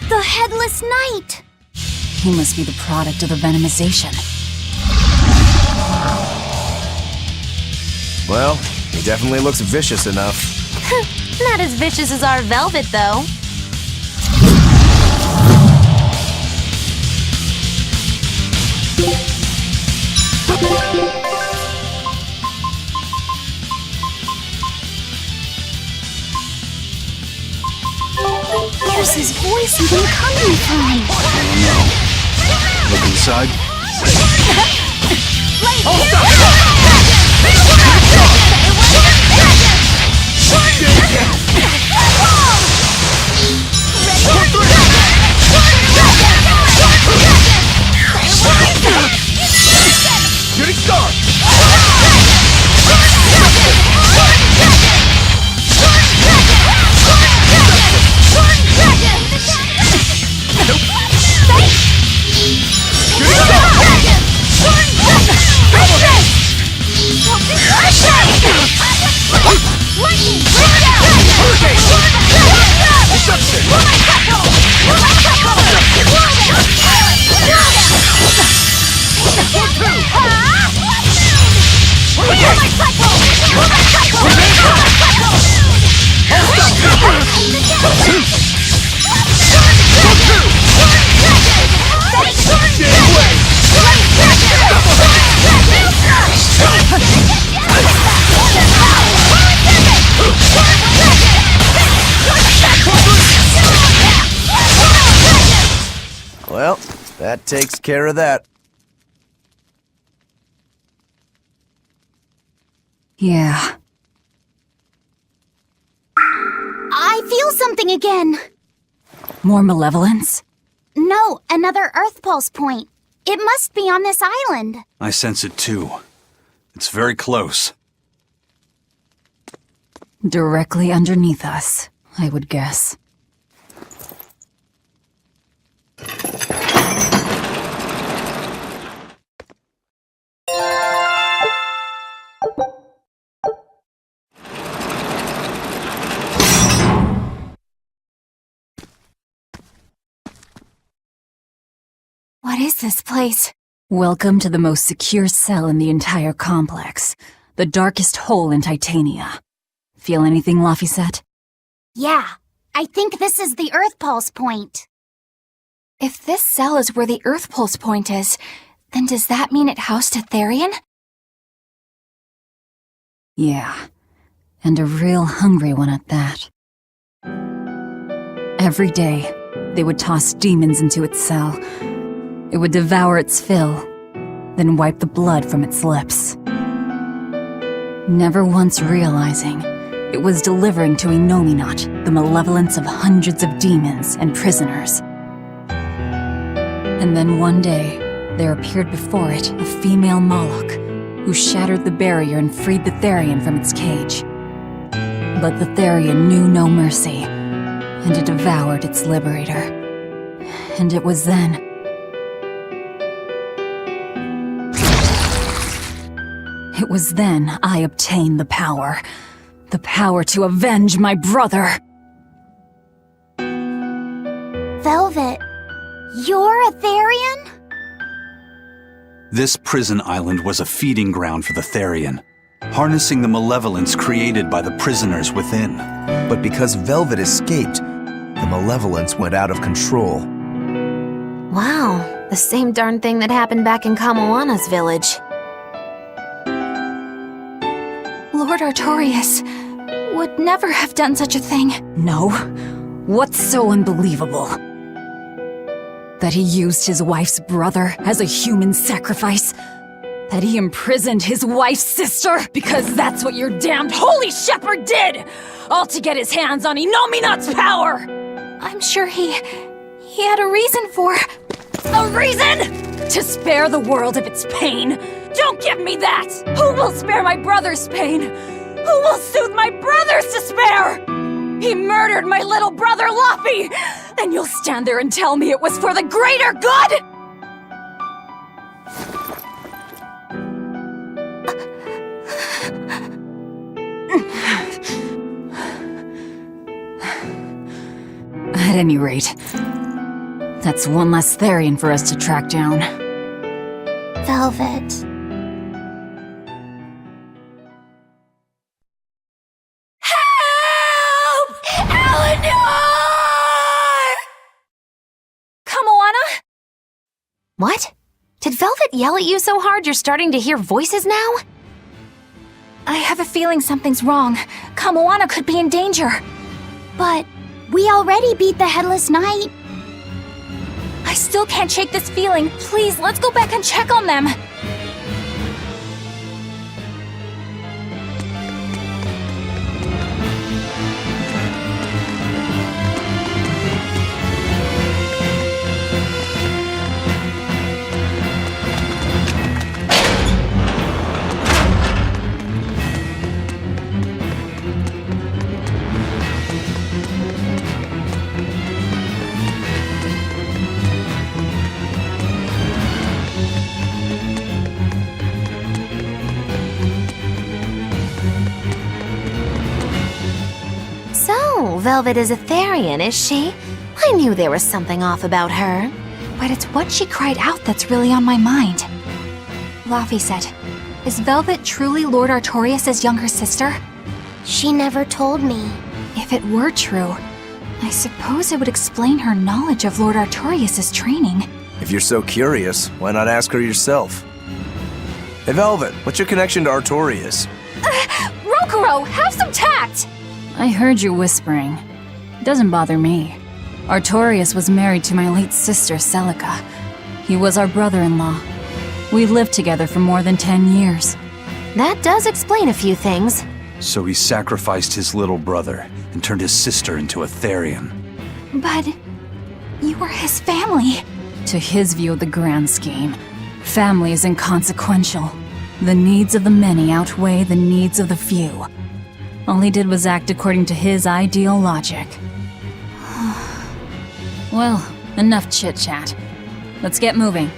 The Headless Knight! He must be the product of the venomization. Well, he definitely looks vicious enough. Not as vicious as our Velvet, though. Where's his voice even coming from? I don't know. Look inside. Shooting star! Well, that takes care of that. Yeah. I feel something again! More malevolence? No, another Earth Pulse point. It must be on this island. I sense it too. It's very close. Directly underneath us, I would guess. What is this place? Welcome to the most secure cell in the entire complex. The darkest hole in Titania. Feel anything, Laphicet? Yeah, I think this is the Earth Pulse point. If this cell is where the Earth Pulse point is, then does that mean it housed a Therian? Yeah. And a real hungry one at that. Every day, they would toss demons into its cell. It would devour its fill, then wipe the blood from its lips. Never once realizing it was delivering to Inominat the malevolence of hundreds of demons and prisoners. And then one day, there appeared before it a female Moloch, who shattered the barrier and freed the Therian from its cage. But the Therian knew no mercy, and it devoured its liberator. And it was then... It was then I obtained the power. The power to avenge my brother. Velvet, you're a Therian? This prison island was a feeding ground for the Therian, harnessing the malevolence created by the prisoners within. But because Velvet escaped, the malevolence went out of control. Wow, the same darn thing that happened back in Kamawana's village. Lord Artorias would never have done such a thing. No? What's so unbelievable? That he used his wife's brother as a human sacrifice? That he imprisoned his wife's sister? Because that's what your damned holy shepherd did! All to get his hands on Inominat's power! I'm sure he had a reason for... A reason? To spare the world of its pain? Don't give me that! Who will spare my brother's pain? Who will soothe my brother's despair? He murdered my little brother, Laphie! And you'll stand there and tell me it was for the greater good? At any rate, that's one less Therian for us to track down. Velvet. Help! Eleanor! Kamoana? What? Did Velvet yell at you so hard you're starting to hear voices now? I have a feeling something's wrong. Kamoana could be in danger. But we already beat the Headless Knight. I still can't shake this feeling. Please, let's go back and check on them. So, Velvet is a Therian, is she? I knew there was something off about her. But it's what she cried out that's really on my mind. Laufey said, is Velvet truly Lord Artorias' younger sister? She never told me. If it were true, I suppose it would explain her knowledge of Lord Artorias' training. If you're so curious, why not ask her yourself? Hey Velvet, what's your connection to Artorias? Rokuro, have some tact! I heard you whispering. Doesn't bother me. Artorias was married to my late sister, Celica. He was our brother-in-law. We lived together for more than 10 years. That does explain a few things. So he sacrificed his little brother and turned his sister into a Therian. But you were his family. To his view of the grand scheme, family is inconsequential. The needs of the many outweigh the needs of the few. All he did was act according to his ideal logic. Well, enough chit-chat. Let's get moving.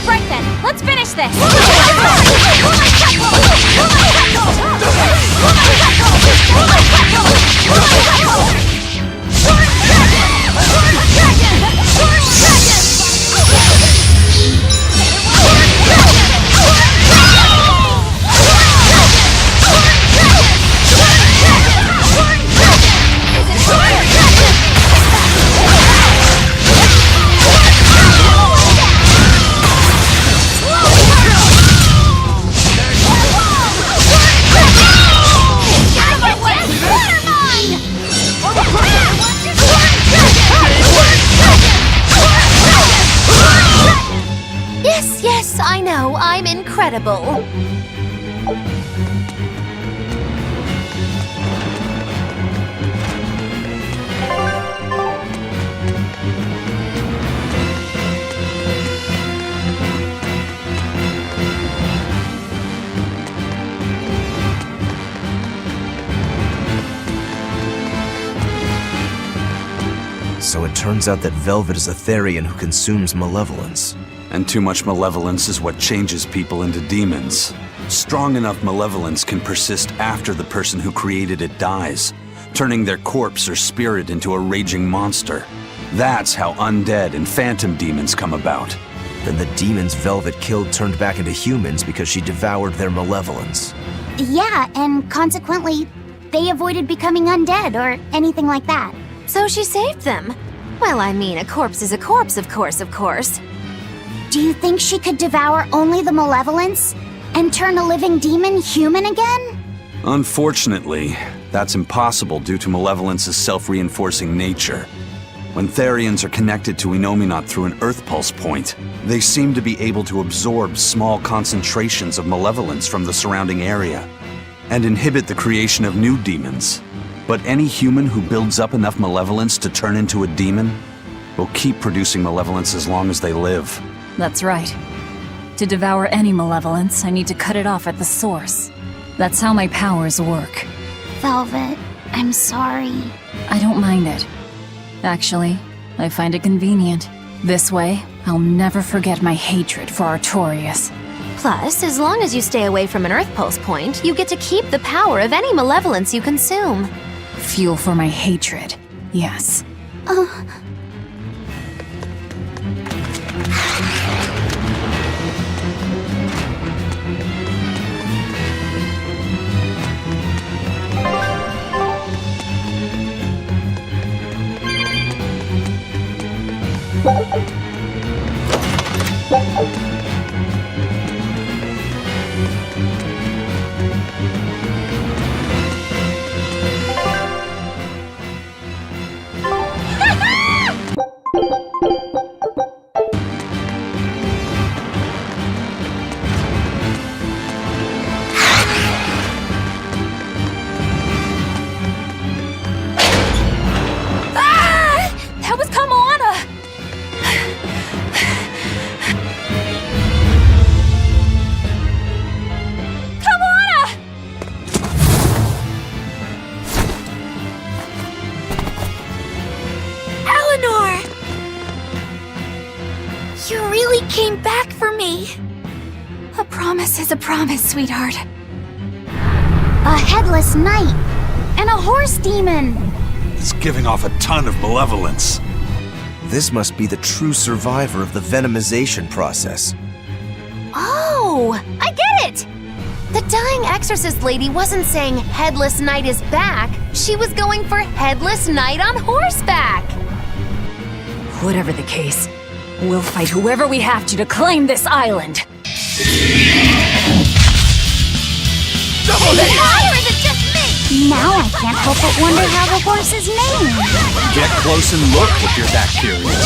Right then, let's finish this! Yes, I know, I'm incredible. So it turns out that Velvet is a Therian who consumes malevolence. And too much malevolence is what changes people into demons. Strong enough malevolence can persist after the person who created it dies, turning their corpse or spirit into a raging monster. That's how undead and phantom demons come about. Then the demons Velvet killed turned back into humans because she devoured their malevolence. Yeah, and consequently, they avoided becoming undead or anything like that. So she saved them. Well, I mean, a corpse is a corpse, of course. Do you think she could devour only the malevolence and turn a living demon human again? Unfortunately, that's impossible due to malevolence's self-reinforcing nature. When Therians are connected to Enominat through an Earth Pulse point, they seem to be able to absorb small concentrations of malevolence from the surrounding area and inhibit the creation of new demons. But any human who builds up enough malevolence to turn into a demon will keep producing malevolence as long as they live. That's right. To devour any malevolence, I need to cut it off at the source. That's how my powers work. Velvet, I'm sorry. I don't mind it. Actually, I find it convenient. This way, I'll never forget my hatred for Artorias. Plus, as long as you stay away from an Earth Pulse point, you get to keep the power of any malevolence you consume. Fuel for my hatred, yes. That was Kamoana! Kamoana! Eleanor! You really came back for me. A promise is a promise, sweetheart. A headless knight and a horse demon. It's giving off a ton of malevolence. This must be the true survivor of the venomization process. Oh, I get it! The dying exorcist lady wasn't saying Headless Knight is back. She was going for Headless Knight on horseback. Whatever the case, we'll fight whoever we have to claim this island. Double hit! Or is it just me? Now I can't help but wonder how the horse is named. Get close and look if you're that curious.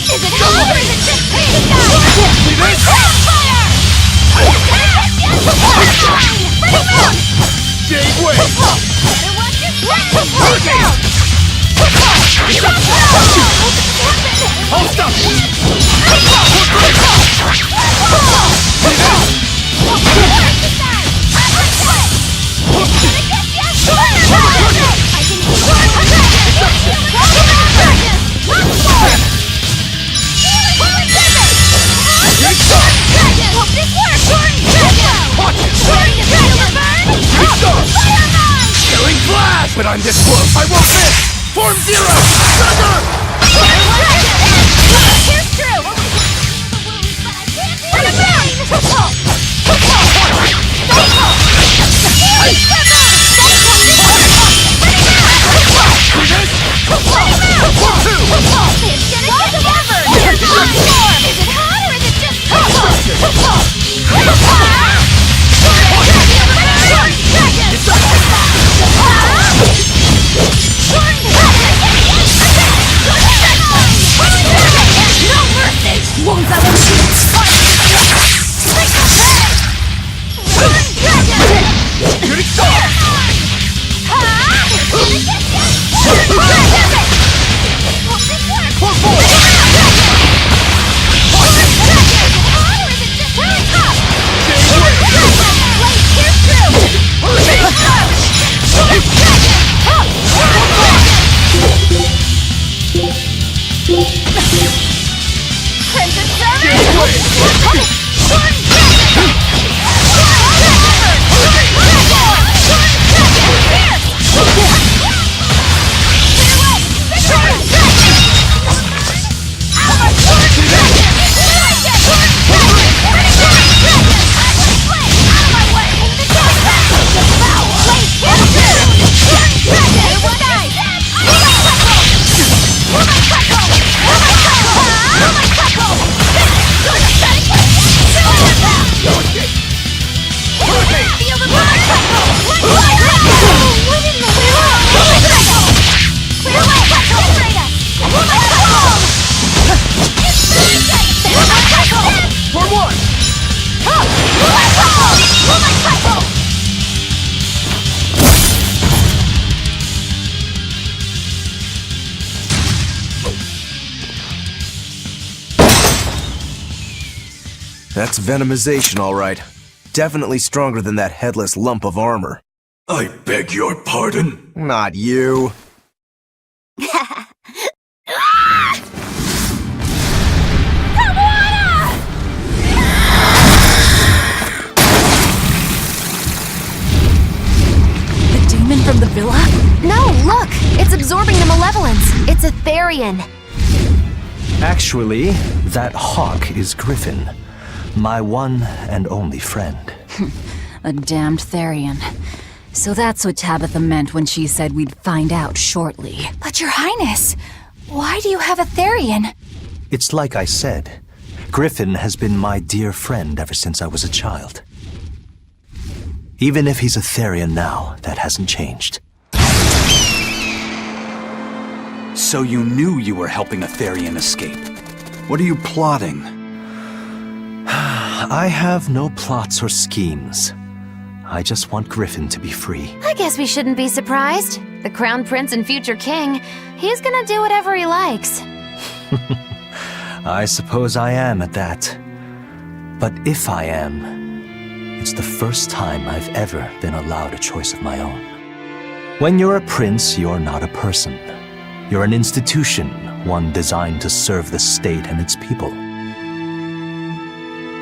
Is it hot or is it just Hold up! But I'm this close! I won't miss! Form Zero! Trigger! Here's true! Won't that one shoot? That's venomization, all right. Definitely stronger than that headless lump of armor. I beg your pardon? Not you. The demon from the villa? No, look! It's absorbing the malevolence. It's a Therian. Actually, that hawk is Griffin, my one and only friend. A damned Therian. So that's what Tabitha meant when she said we'd find out shortly. But Your Highness, why do you have a Therian? It's like I said, Griffin has been my dear friend ever since I was a child. Even if he's a Therian now, that hasn't changed. So you knew you were helping a Therian escape. What are you plotting? I have no plots or schemes. I just want Griffin to be free. I guess we shouldn't be surprised. The Crown Prince and future king, he's gonna do whatever he likes. I suppose I am at that. But if I am, it's the first time I've ever been allowed a choice of my own. When you're a prince, you're not a person. You're an institution, one designed to serve the state and its people.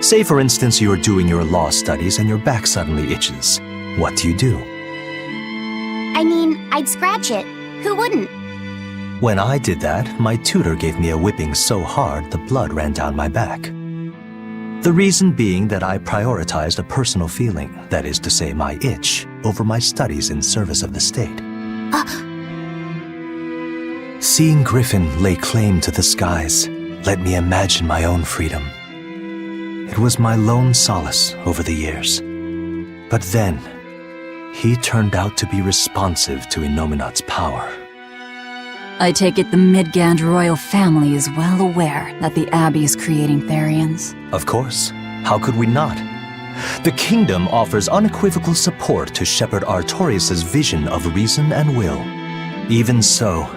Say, for instance, you're doing your law studies and your back suddenly itches. What do? I mean, I'd scratch it. Who wouldn't? When I did that, my tutor gave me a whipping so hard the blood ran down my back. The reason being that I prioritized a personal feeling, that is to say my itch, over my studies in service of the state. Seeing Griffin lay claim to the skies let me imagine my own freedom. It was my lone solace over the years. But then, he turned out to be responsive to Innominat's power. I take it the Midgand royal family is well aware that the Abbey is creating Therians. Of course. How could we not? The kingdom offers unequivocal support to Shepherd Artorius' vision of reason and will. Even so,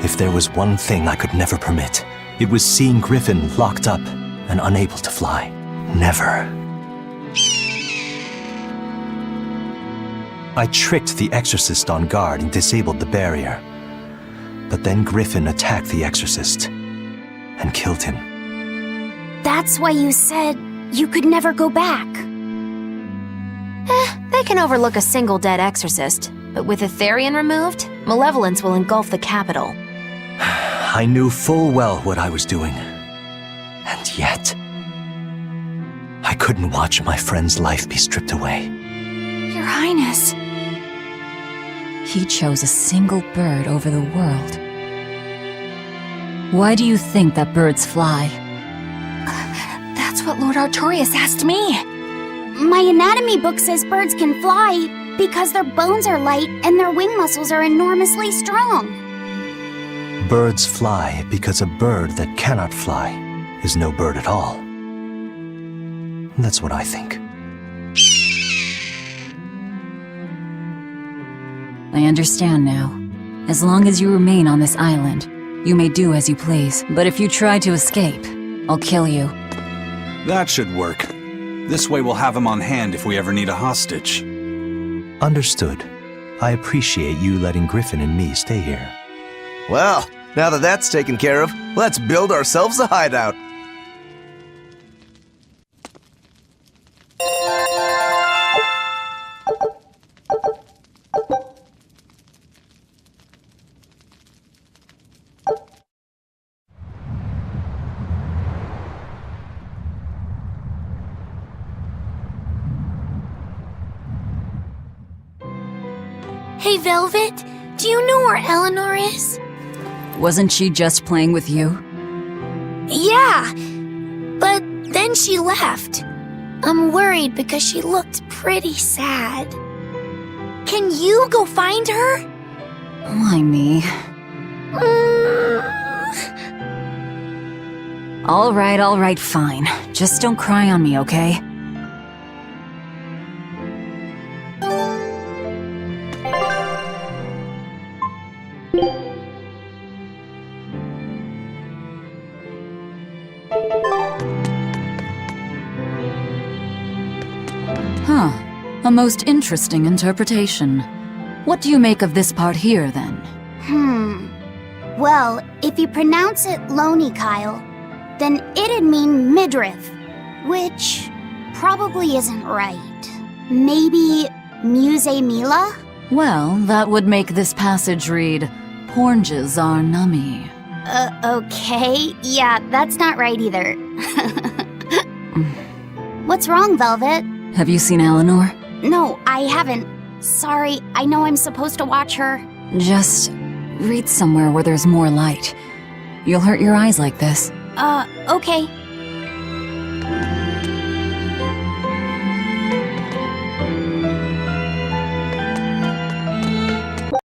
if there was one thing I could never permit, it was seeing Griffin locked up and unable to fly. Never. I tricked the exorcist on guard and disabled the barrier. But then Griffin attacked the exorcist and killed him. That's why you said you could never go back. They can overlook a single dead exorcist, but with a Therian removed, malevolence will engulf the capital. I knew full well what I was doing. And yet, I couldn't watch my friend's life be stripped away. Your Highness. He chose a single bird over the world. Why do you think that birds fly? That's what Lord Artorius asked me. My anatomy book says birds can fly because their bones are light and their wing muscles are enormously strong. Birds fly because a bird that cannot fly is no bird at all. That's what I think. I understand now. As long as you remain on this island, you may do as you please. But if you try to escape, I'll kill you. That should work. This way we'll have him on hand if we ever need a hostage. Understood. I appreciate you letting Griffin and me stay here. Well, now that that's taken care of, let's build ourselves a hideout. Hey, Velvet, do you know where Eleanor is? Wasn't she just playing with you? Yeah, but then she left. I'm worried because she looked pretty sad. Can you go find her? Why me? All right, fine. Just don't cry on me, okay? A most interesting interpretation. What do you make of this part here, then? Well, if you pronounce it Loney Kyle, then it'd mean midriff, which probably isn't right. Maybe Muse Mila? Well, that would make this passage read, Pornges are nummy. Okay. Yeah, that's not right either. What's wrong, Velvet? Have you seen Eleanor? No, I haven't. Sorry, I know I'm supposed to watch her. Just read somewhere where there's more light. You'll hurt your eyes like this. Okay.